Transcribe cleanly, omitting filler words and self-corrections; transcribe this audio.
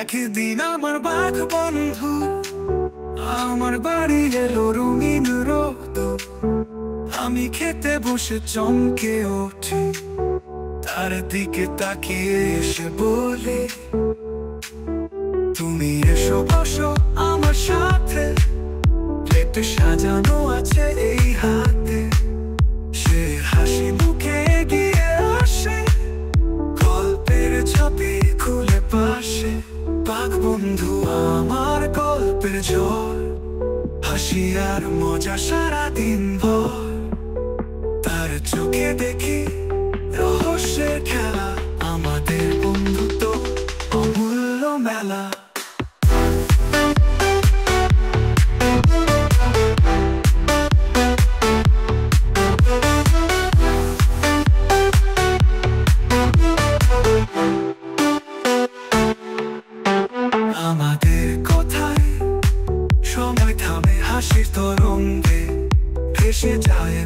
একদিন আমার বাঘ বন্ধু আমার বাড়ি এলো রঙিন রোদ। আমি খেতে বসে চমকে উঠি, তার দিকে তাকিয়ে এসে বলে, তুমি এসো বসো আমার সাথে, প্লেটে সাজানো আছে এই হাতে। সে হাসি মুখে এগিয়ে আসে, গল্পের ঝাঁপি খুলে পাশে। বাঘ বন্ধু আমার গল্পের ঝড়, হাসি আর মজা সারাদিন ভর। তার চোখে দেখি রহস্যের খেলা, আমাদের বন্ধুত্ব অমূল্য মেলা। আমাদের কথায় সময় থামে, হাসির তরঙ্গে ভেসে যায়।